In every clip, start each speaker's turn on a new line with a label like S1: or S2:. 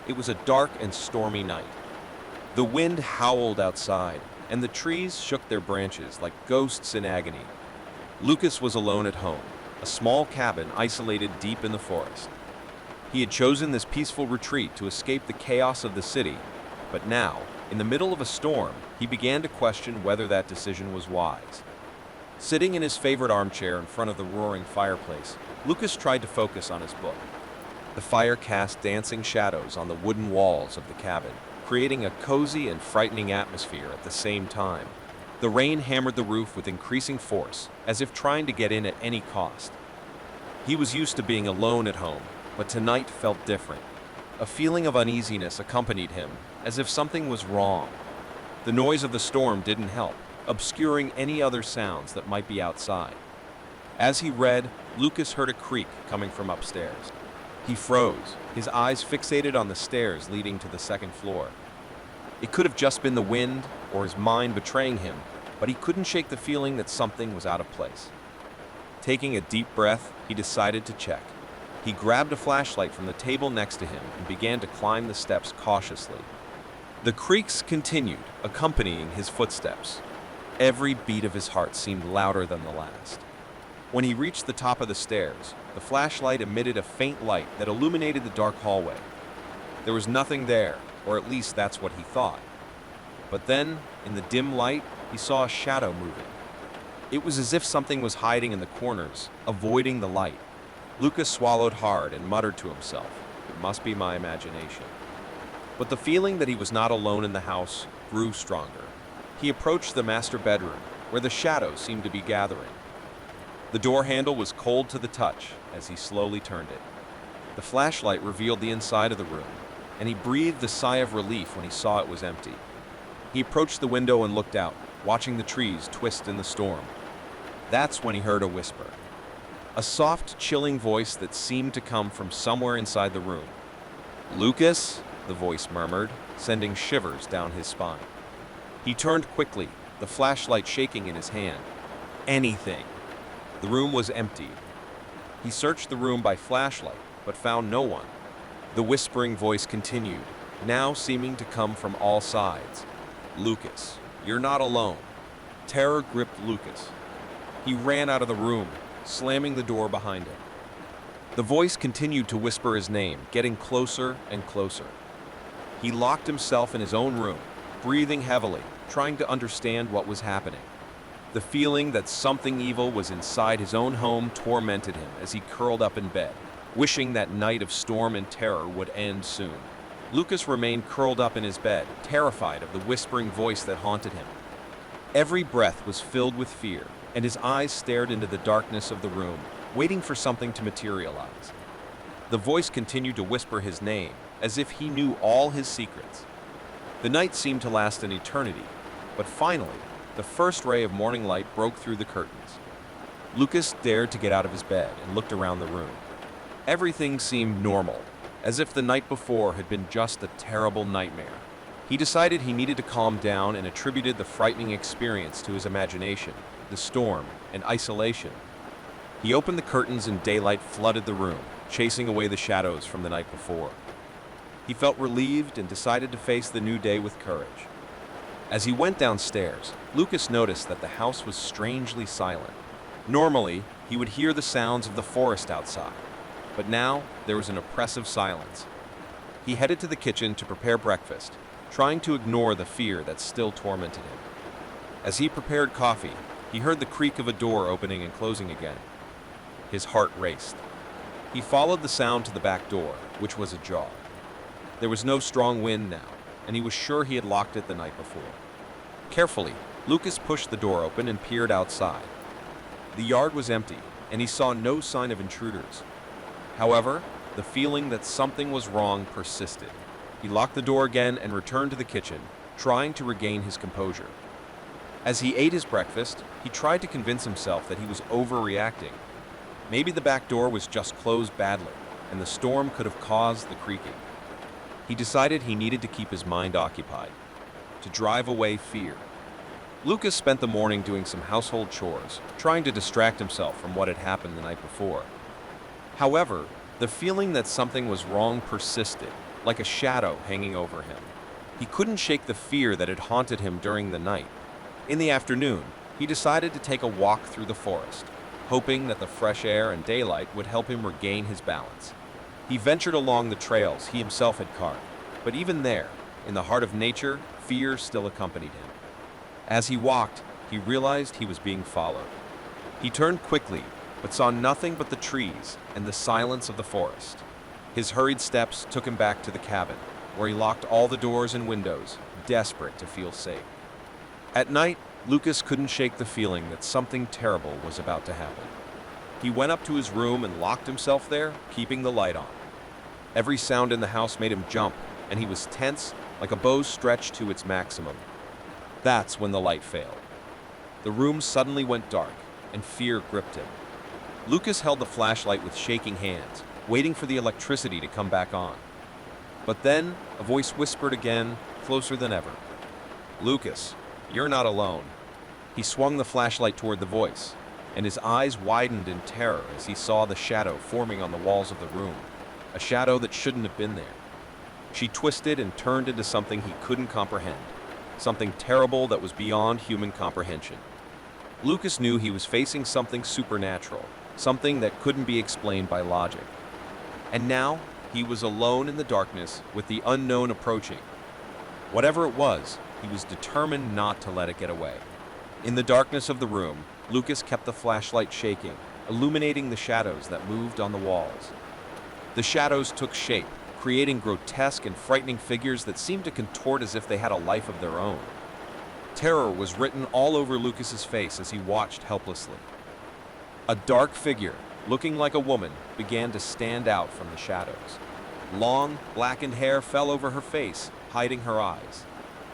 S1: It was a dark and stormy night. The wind howled outside, and the trees shook their branches like ghosts in agony. Lucas was alone at home, a small cabin isolated deep in the forest. He had chosen this peaceful retreat to escape the chaos of the city, but now, in the middle of a storm, he began to question whether that decision was wise. Sitting in his favorite armchair in front of the roaring fireplace, Lucas tried to focus on his book. The fire cast dancing shadows on the wooden walls of the cabin, creating a cozy and frightening atmosphere at the same time. The rain hammered the roof with increasing force, as if trying to get in at any cost. He was used to being alone at home, but tonight felt different. A feeling of uneasiness accompanied him, as if something was wrong. The noise of the storm didn't help, obscuring any other sounds that might be outside. As he read, Lucas heard a creak coming from upstairs. He froze, his eyes fixated on the stairs leading to the second floor. It could have just been the wind or his mind betraying him, but he couldn't shake the feeling that something was out of place. Taking a deep breath, he decided to check. He grabbed a flashlight from the table next to him and began to climb the steps cautiously. The creaks continued, accompanying his footsteps. Every beat of his heart seemed louder than the last. When he reached the top of the stairs, the flashlight emitted a faint light that illuminated the dark hallway. There was nothing there, or at least that's what he thought. But then, in the dim light, he saw a shadow moving. It was as if something was hiding in the corners, avoiding the light. Lucas swallowed hard and muttered to himself, "It must be my imagination." But the feeling that he was not alone in the house grew stronger. He approached the master bedroom, where the shadows seemed to be gathering. The door handle was cold to the touch as he slowly turned it. The flashlight revealed the inside of the room, and he breathed a sigh of relief when he saw it was empty. He approached the window and looked out, watching the trees twist in the storm. That's when he heard a whisper. A soft, chilling voice that seemed to come from somewhere inside the room. "Lucas?" the voice murmured, sending shivers down his spine. He turned quickly, the flashlight shaking in his hand. Anything. The room was empty. He searched the room by flashlight, but found no one. The whispering voice continued, now seeming to come from all sides. "Lucas, you're not alone." Terror gripped Lucas. He ran out of the room, slamming the door behind him. The voice continued to whisper his name, getting closer and closer. He locked himself in his own room, breathing heavily, trying to understand what was happening. The feeling that something evil was inside his own home tormented him as he curled up in bed, wishing that night of storm and terror would end soon. Lucas remained curled up in his bed, terrified of the whispering voice that haunted him. Every breath was filled with fear, and his eyes stared into the darkness of the room, waiting for something to materialize. The voice continued to whisper his name, as if he knew all his secrets. The night seemed to last an eternity, but finally, the first ray of morning light broke through the curtains. Lucas dared to get out of his bed and looked around the room. Everything seemed normal, as if the night before had been just a terrible nightmare. He decided he needed to calm down and attributed the frightening experience to his imagination, the storm, and isolation. He opened the curtains and daylight flooded the room, chasing away the shadows from the night before. He felt relieved and decided to face the new day with courage. As he went downstairs, Lucas noticed that the house was strangely silent. Normally, he would hear the sounds of the forest outside, but now there was an oppressive silence. He headed to the kitchen to prepare breakfast, trying to ignore the fear that still tormented him. As he prepared coffee, he heard the creak of a door opening and closing again. His heart raced. He followed the sound to the back door, which was ajar. There was no strong wind now, and he was sure he had locked it the night before. Carefully, Lucas pushed the door open and peered outside. The yard was empty, and he saw no sign of intruders. However, the feeling that something was wrong persisted. He locked the door again and returned to the kitchen, trying to regain his composure. As he ate his breakfast, he tried to convince himself that he was overreacting. Maybe the back door was just closed badly, and the storm could have caused the creaking. He decided he needed to keep his mind occupied, to drive away fear. Lucas spent the morning doing some household chores, trying to distract himself from what had happened the night before. However, the feeling that something was wrong persisted, like a shadow hanging over him. He couldn't shake the fear that had haunted him during the night. In the afternoon, he decided to take a walk through the forest, hoping that the fresh air and daylight would help him regain his balance. He ventured along the trails he himself had carved, but even there, in the heart of nature, fear still accompanied him. As he walked, he realized he was being followed. He turned quickly, but saw nothing but the trees and the silence of the forest. His hurried steps took him back to the cabin, where he locked all the doors and windows, desperate to feel safe. At night, Lucas couldn't shake the feeling that something terrible was about to happen. He went up to his room and locked himself there, keeping the light on. Every sound in the house made him jump, and he was tense, like a bow stretched to its maximum. That's when the light failed. The room suddenly went dark, and fear gripped him. Lucas held the flashlight with shaking hands, waiting for the electricity to come back on. But then, a voice whispered again, closer than ever. "Lucas, you're not alone." He swung the flashlight toward the voice, and his eyes widened in terror as he saw the shadow forming on the walls of the room, a shadow that shouldn't have been there. She twisted and turned into something he couldn't comprehend, something terrible that was beyond human comprehension. Lucas knew he was facing something supernatural, something that couldn't be explained by logic. And now, he was alone in the darkness with the unknown approaching. Whatever it was, he was determined not to let it get away. In the darkness of the room, Lucas kept the flashlight shaking, illuminating the shadows that moved on the walls. The shadows took shape, creating grotesque and frightening figures that seemed to contort as if they had a life of their own. Terror was written all over Lucas's face as he watched helplessly. A dark figure, looking like a woman, began to stand out from the shadows. Long, blackened hair fell over her face, hiding her eyes.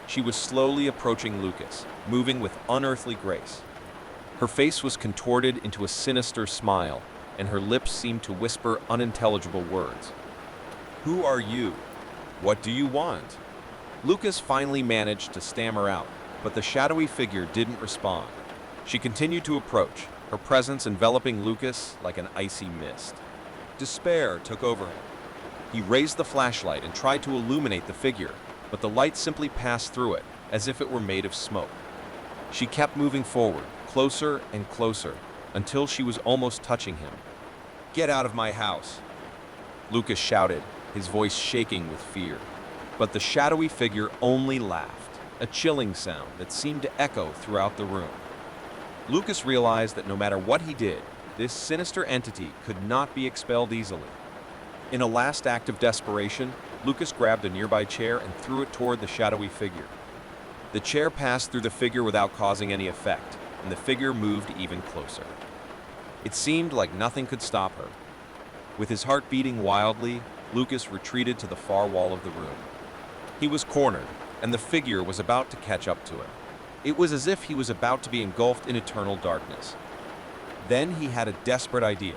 S1: She was slowly approaching Lucas, moving with unearthly grace. Her face was contorted into a sinister smile, and her lips seemed to whisper unintelligible words. "Who are you? What do you want?" Lucas finally managed to stammer out, but the shadowy figure didn't respond. She continued to approach, her presence enveloping Lucas like an icy mist. Despair took over him. He raised the flashlight and tried to illuminate the figure, but the light simply passed through it, as if it were made of smoke. She kept moving forward, closer and closer, until she was almost touching him. "Get out of my house!" Lucas shouted, his voice shaking with fear. But the shadowy figure only laughed, a chilling sound that seemed to echo throughout the room. Lucas realized that no matter what he did, this sinister entity could not be expelled easily. In a last act of desperation, Lucas grabbed a nearby chair and threw it toward the shadowy figure. The chair passed through the figure without causing any effect, and the figure moved even closer. It seemed like nothing could stop her. With his heart beating wildly, Lucas retreated to the far wall of the room. He was cornered, and the figure was about to catch up to him. It was as if he was about to be engulfed in eternal darkness. Then he had a desperate idea.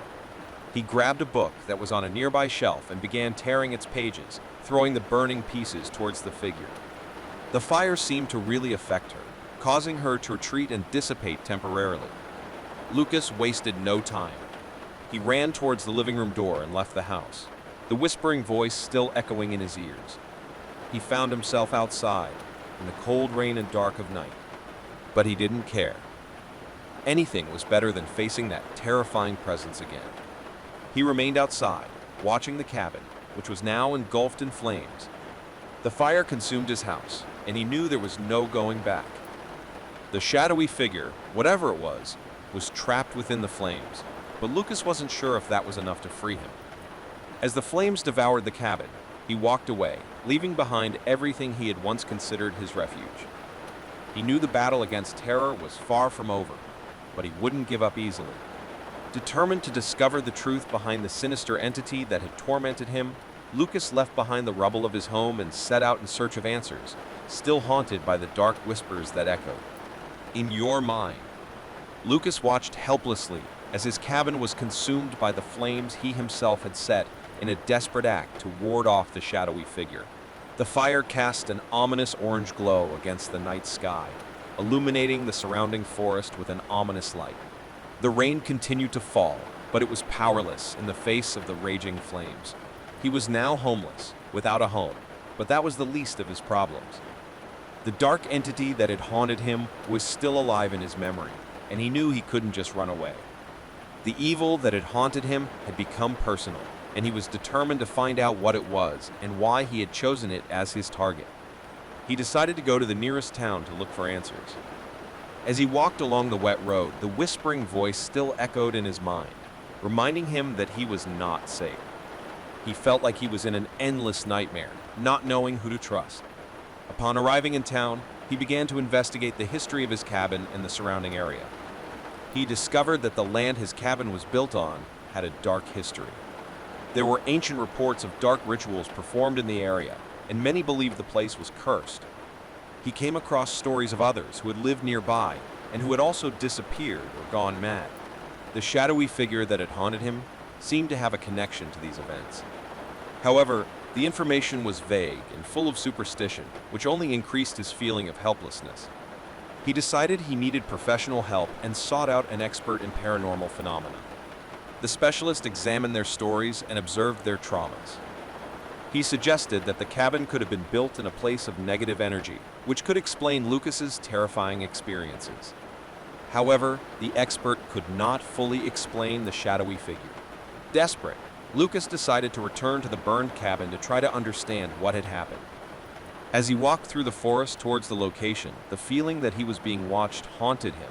S1: He grabbed a book that was on a nearby shelf and began tearing its pages, throwing the burning pieces towards the figure. The fire seemed to really affect her, causing her to retreat and dissipate temporarily. Lucas wasted no time. He ran towards the living room door and left the house, the whispering voice still echoing in his ears. He found himself outside, in the cold rain and dark of night. But he didn't care. Anything was better than facing that terrifying presence again. He remained outside, watching the cabin, which was now engulfed in flames. The fire consumed his house, and he knew there was no going back. The shadowy figure, whatever it was trapped within the flames, but Lucas wasn't sure if that was enough to free him. As the flames devoured the cabin, he walked away, leaving behind everything he had once considered his refuge. He knew the battle against terror was far from over, but he wouldn't give up easily. Determined to discover the truth behind the sinister entity that had tormented him, Lucas left behind the rubble of his home and set out in search of answers, still haunted by the dark whispers that echoed. In your mind. Lucas watched helplessly as his cabin was consumed by the flames he himself had set in a desperate act to ward off the shadowy figure. The fire cast an ominous orange glow against the night sky, illuminating the surrounding forest with an ominous light. The rain continued to fall, but it was powerless in the face of the raging flames. He was now homeless, without a home, but that was the least of his problems. The dark entity that had haunted him was still alive in his memory, and he knew he couldn't just run away. The evil that had haunted him had become personal, and he was determined to find out what it was and why he had chosen it as his target. He decided to go to the nearest town to look for answers. As he walked along the wet road, the whispering voice still echoed in his mind, reminding him that he was not safe. He felt like he was in an endless nightmare, not knowing who to trust. Upon arriving in town, he began to investigate the history of his cabin and the surrounding area. He discovered that the land his cabin was built on had a dark history. There were ancient reports of dark rituals performed in the area, and many believed the place was cursed. He came across stories of others who had lived nearby and who had also disappeared or gone mad. The shadowy figure that had haunted him seemed to have a connection to these events. However, the information was vague and full of superstition, which only increased his feeling of helplessness. He decided he needed professional help and sought out an expert in paranormal phenomena. The specialist examined their stories and observed their traumas. He suggested that the cabin could have been built in a place of negative energy, which could explain Lucas's terrifying experiences. However, the expert could not fully explain the shadowy figure. Desperate, Lucas decided to return to the burned cabin to try to understand what had happened. As he walked through the forest towards the location, the feeling that he was being watched haunted him.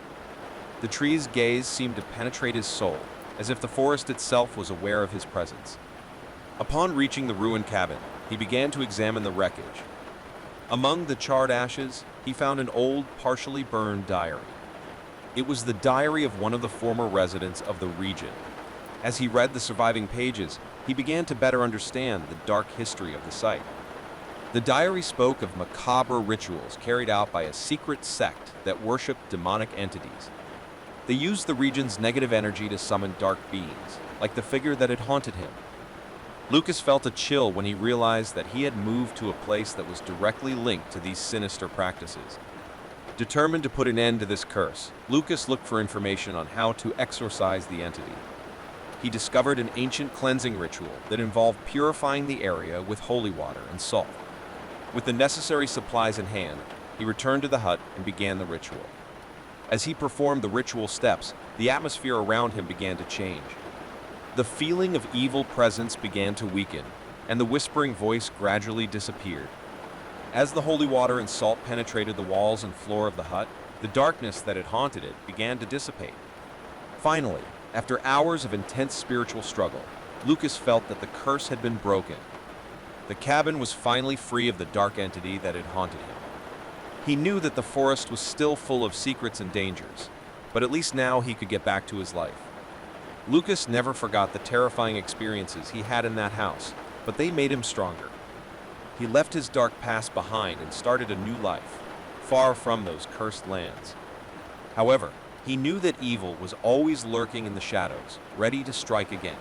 S1: The tree's gaze seemed to penetrate his soul, as if the forest itself was aware of his presence. Upon reaching the ruined cabin, he began to examine the wreckage. Among the charred ashes, he found an old, partially burned diary. It was the diary of one of the former residents of the region. As he read the surviving pages, he began to better understand the dark history of the site. The diary spoke of macabre rituals carried out by a secret sect that worshipped demonic entities. They used the region's negative energy to summon dark beings, like the figure that had haunted him. Lucas felt a chill when he realized that he had moved to a place that was directly linked to these sinister practices. Determined to put an end to this curse, Lucas looked for information on how to exorcise the entity. He discovered an ancient cleansing ritual that involved purifying the area with holy water and salt. With the necessary supplies in hand, he returned to the hut and began the ritual. As he performed the ritual steps, the atmosphere around him began to change. The feeling of evil presence began to weaken, and the whispering voice gradually disappeared. As the holy water and salt penetrated the walls and floor of the hut, the darkness that had haunted it began to dissipate. Finally, after hours of intense spiritual struggle, Lucas felt that the curse had been broken. The cabin was finally free of the dark entity that had haunted him. He knew that the forest was still full of secrets and dangers, but at least now he could get back to his life. Lucas never forgot the terrifying experiences he had in that house, but they made him stronger. He left his dark past behind and started a new life, far from those cursed lands. However, he knew that evil was always lurking in the shadows, ready to strike again.